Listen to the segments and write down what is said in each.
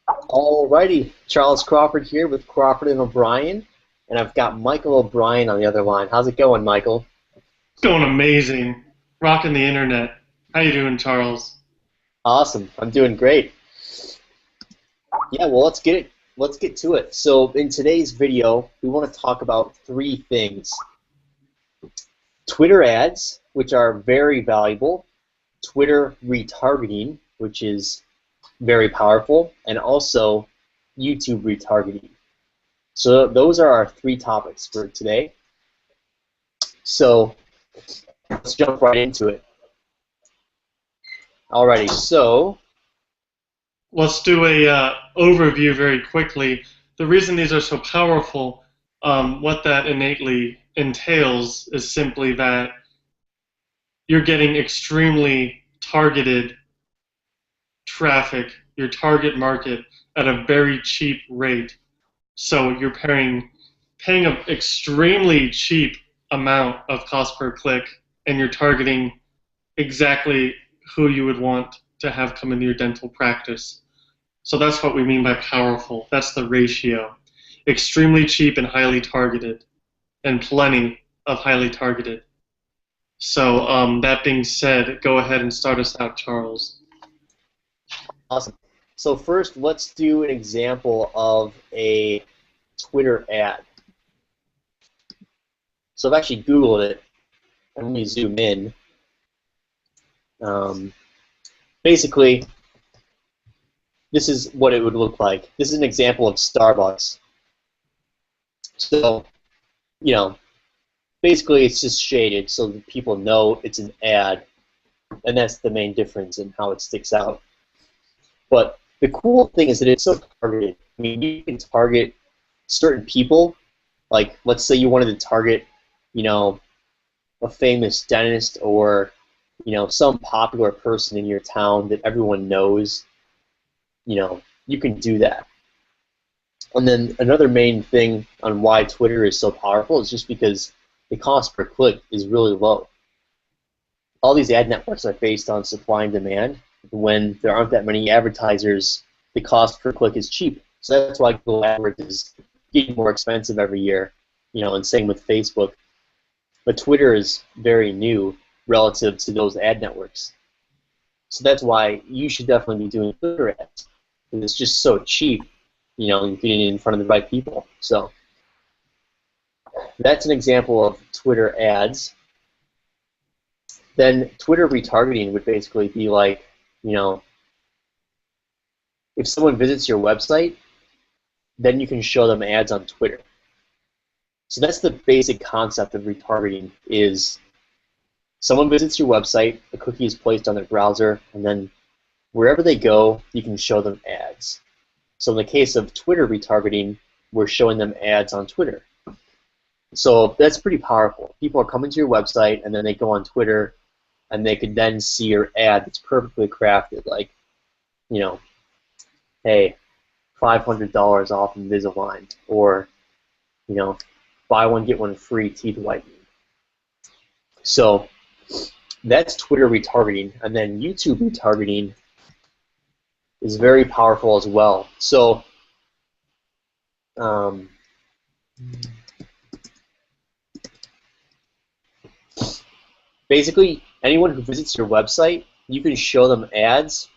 Alrighty, Charles Crawford here with Crawford and O'Brien, and I've got Michael O'Brien on the other line. How's it going, Michael? Going amazing. Rocking the internet. How you doing, Charles? Awesome, I'm doing great. Yeah, well, let's get to it. So in today's video, we want to talk about three things: Twitter ads, which are very valuable; Twitter retargeting, which is very powerful; and also YouTube retargeting. So those are our three topics for today. So let's jump right into it. Alrighty, so Let's do a overview very quickly. The reason these are so powerful, what that innately entails is simply that you're getting extremely targeted traffic, your target market, at a very cheap rate. So you're paying an extremely cheap amount of cost per click, and you're targeting exactly who you would want to have come into your dental practice. So that's what we mean by powerful. That's the ratio. Extremely cheap and highly targeted, and plenty of highly targeted. So that being said, go ahead and start us out, Charles. awesome. So first, let's do an example of a Twitter ad. So I've actually Googled it. And let me zoom in. Basically, this is what it would look like. This is an example of Starbucks. So, basically it's just shaded so that people know it's an ad, and that's the main difference in how it sticks out. But the cool thing is that it's so targeted. I mean, you can target certain people. Like, let's say you wanted to target, a famous dentist or, some popular person in your town that everyone knows. You can do that. And then another main thing on why Twitter is so powerful is just because the cost per click is really low. All these ad networks are based on supply and demand. When there aren't that many advertisers, the cost per click is cheap. So that's why Google AdWords is getting more expensive every year, and same with Facebook. But Twitter is very new relative to those ad networks. So that's why you should definitely be doing Twitter ads. And it's just so cheap, and getting it in front of the right people. So that's an example of Twitter ads. Then Twitter retargeting would basically be like, if someone visits your website, then you can show them ads on Twitter. So that's the basic concept of retargeting is someone visits your website, a cookie is placed on their browser, and then wherever they go, you can show them ads. So in the case of Twitter retargeting, we're showing them ads on Twitter. So that's pretty powerful. People are coming to your website, and then they go on Twitter, and they could then see your ad that's perfectly crafted, like, hey, $500 off Invisalign, or, buy one, get one free teeth whitening. So that's Twitter retargeting. And then YouTube retargeting is very powerful as well. So basically, anyone who visits your website, you can show them ads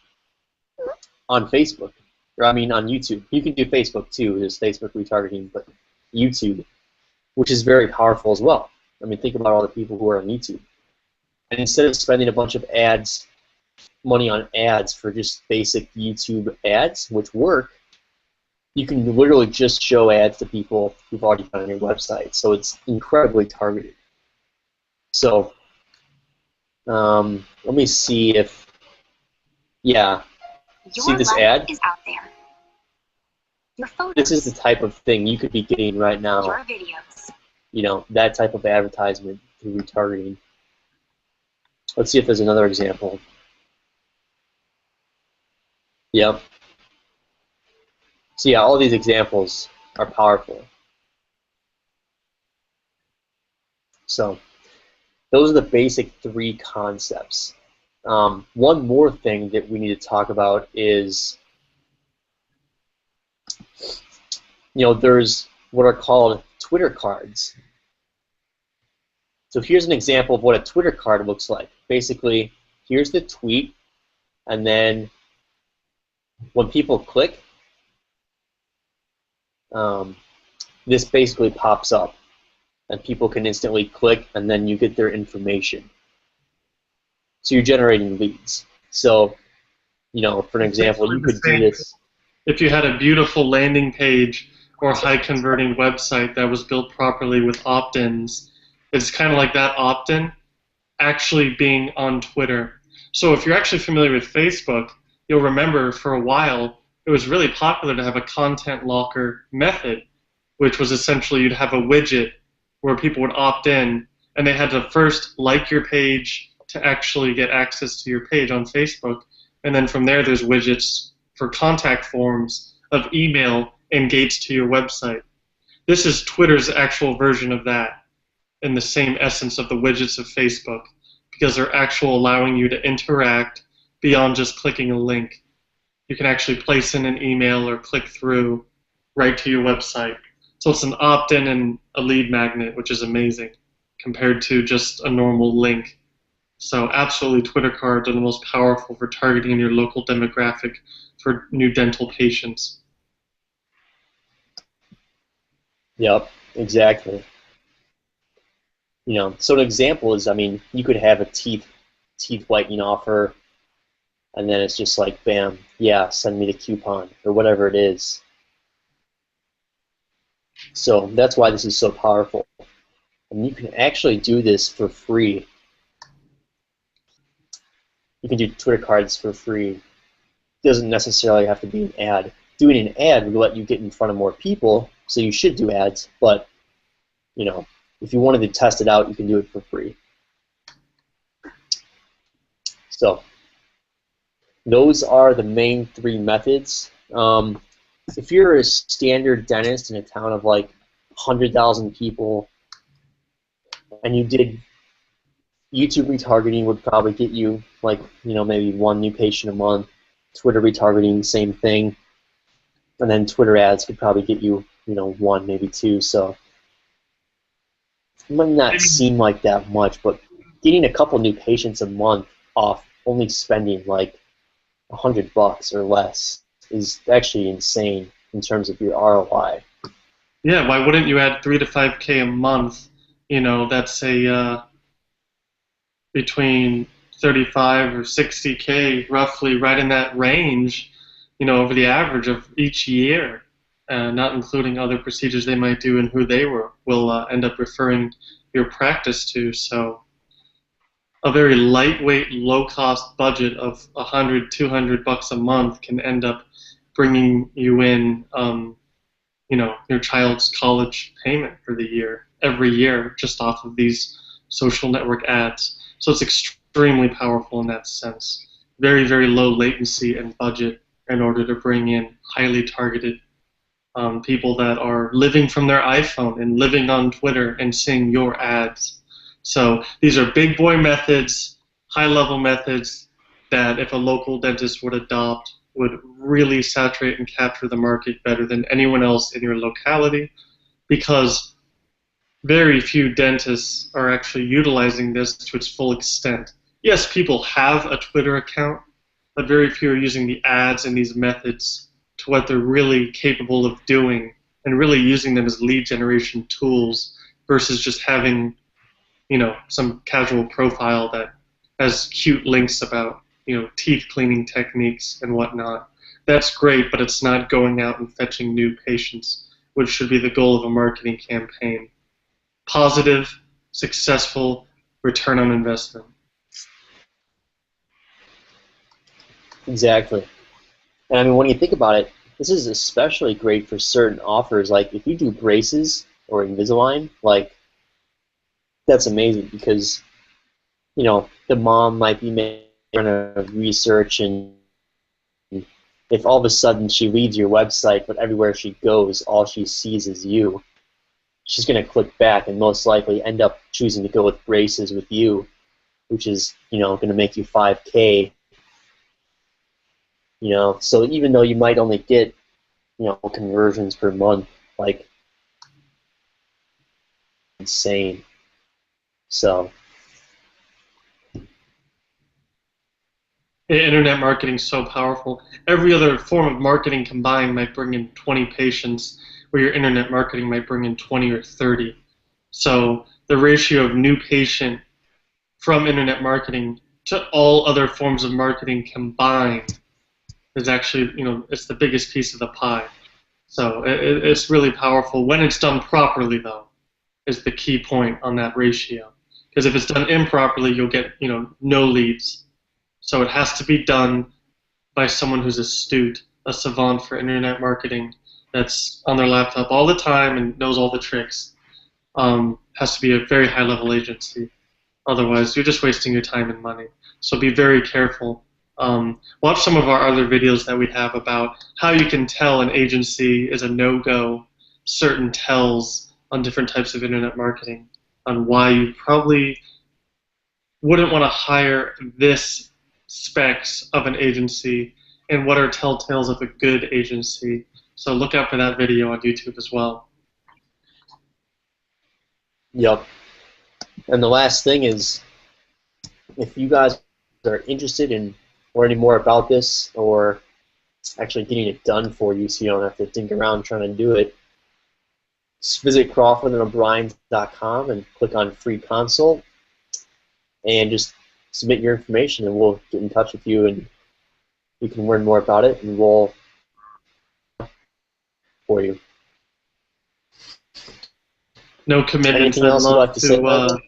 on Facebook, or I mean on YouTube. You can do Facebook too, there's Facebook retargeting, but YouTube, which is very powerful as well. I mean, think about all the people who are on YouTube. And instead of spending a bunch of money on ads for just basic YouTube ads, which work, you can literally just show ads to people who've already found your website. So it's incredibly targeted. So let me see if, yeah, see this ad? Is out there. Your photos. This is the type of thing you could be getting right now. Your videos. That type of advertisement through retargeting. Let's see if there's another example. Yep. So yeah, all these examples are powerful. So those are the basic three concepts. One more thing that we need to talk about is there's what are called Twitter cards. So here's an example of what a Twitter card looks like. Basically, here's the tweet, and then when people click, this basically pops up, and people can instantly click, and then you get their information. So you're generating leads. So, for an example, you could do this. If you had a beautiful landing page or high-converting website that was built properly with opt-ins, it's kind of like that opt-in actually being on Twitter. So if you're actually familiar with Facebook, you'll remember for a while it was really popular to have a content locker method, which was essentially you'd have a widget where people would opt in, and they had to first like your page to actually get access to your page on Facebook, and then from there there's widgets for contact forms of email and gates to your website. This is Twitter's actual version of that, in the same essence of the widgets of Facebook, because they're actually allowing you to interact beyond just clicking a link. You can actually place in an email or click through right to your website. So it's an opt-in and a lead magnet, which is amazing compared to just a normal link. So absolutely, Twitter cards are the most powerful for targeting your local demographic for new dental patients. Yep, exactly. So an example is, you could have a teeth whitening offer, and then it's just like, bam, yeah, send me the coupon, or whatever it is. So that's why this is so powerful. And you can actually do this for free. You can do Twitter cards for free. It doesn't necessarily have to be an ad. Doing an ad would let you get in front of more people, so you should do ads, but, if you wanted to test it out, you can do it for free. So those are the main three methods. If you're a standard dentist in a town of like 100,000 people, and you did YouTube retargeting, would probably get you like maybe one new patient a month. Twitter retargeting, same thing, and then Twitter ads could probably get you one, maybe two. So it might not seem like that much, but getting a couple new patients a month off only spending like $100 or less is actually insane in terms of your ROI. Yeah, why wouldn't you add 3 to 5K a month? That's a between 35 or 60K, roughly, right in that range, over the average of each year, not including other procedures they might do and who they will end up referring your practice to. So a very lightweight, low-cost budget of $100, $200 a month can end up bringing you in, your child's college payment for the year, every year, just off of these social network ads. So it's extremely powerful in that sense. Very, very low latency and budget in order to bring in highly targeted people that are living from their iPhone and living on Twitter and seeing your ads. So these are big boy methods, high-level methods that if a local dentist would adopt would really saturate and capture the market better than anyone else in your locality, because very few dentists are actually utilizing this to its full extent. Yes, people have a Twitter account, but very few are using the ads and these methods to what they're really capable of doing and really using them as lead generation tools versus just having, some casual profile that has cute links about, teeth cleaning techniques and whatnot. That's great, but it's not going out and fetching new patients, which should be the goal of a marketing campaign. Positive, successful return on investment. Exactly. And when you think about it, this is especially great for certain offers. Like if you do braces or Invisalign, like that's amazing because the mom might be making research, and if all of a sudden she leaves your website, but everywhere she goes, all she sees is you, she's going to click back and most likely end up choosing to go with braces with you, which is going to make you 5K. So even though you might only get conversions per month, like insane. So Internet marketing is so powerful. Every other form of marketing combined might bring in 20 patients, where your internet marketing might bring in 20 or 30. So the ratio of new patient from internet marketing to all other forms of marketing combined is actually, it's the biggest piece of the pie. So it's really powerful. When it's done properly, though, is the key point on that ratio. Because if it's done improperly, you'll get, no leads. So it has to be done by someone who's astute, a savant for internet marketing, that's on their laptop all the time and knows all the tricks. Has to be a very high-level agency. Otherwise, you're just wasting your time and money. So be very careful. Watch some of our other videos that we have about how you can tell an agency is a no-go, certain tells on different types of internet marketing, on why you probably wouldn't want to hire this specs of an agency, and what are telltales of a good agency. So look out for that video on YouTube as well. Yep. And the last thing is, if you guys are interested in learning more about this, or actually getting it done for you so you don't have to think around trying to do it, just visit crawfordandobrien.com and click on free consult and just submit your information, and we'll get in touch with you and we can learn more about it, and we'll for you. No commitments. Anything else you'd like to say about that?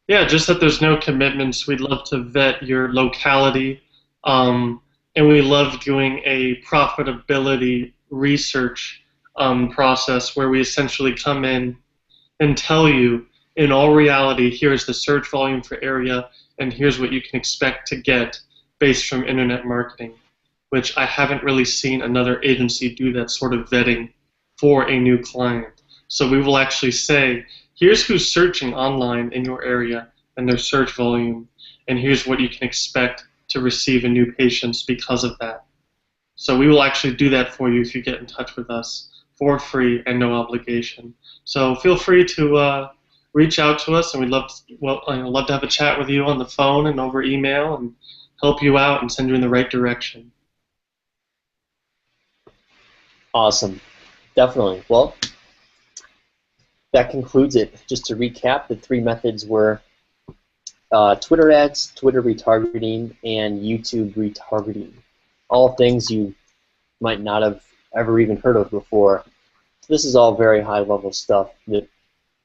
Yeah, just that there's no commitments. We'd love to vet your locality, and we love doing a profitability research process where we essentially come in and tell you, in all reality, here's the search volume for area, and here's what you can expect to get based from internet marketing, which I haven't really seen another agency do that sort of vetting for a new client. So we will actually say, here's who's searching online in your area and their search volume, and here's what you can expect to receive in new patients because of that. So we will actually do that for you if you get in touch with us for free and no obligation. So feel free to reach out to us, and we'd love to have a chat with you on the phone and over email and help you out and send you in the right direction. Awesome. Definitely. Well, that concludes it. Just to recap, the three methods were Twitter ads, Twitter retargeting, and YouTube retargeting. All things you might not have ever even heard of before. This is all very high-level stuff that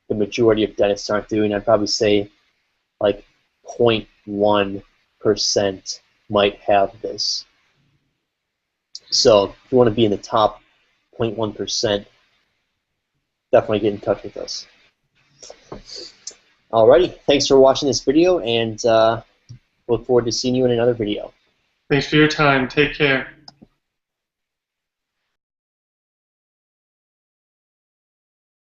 the majority of dentists aren't doing. I'd probably say like 0.1% might have this. So if you want to be in the top 0.1%, definitely get in touch with us. Alrighty, thanks for watching this video, and look forward to seeing you in another video. Thanks for your time. Take care.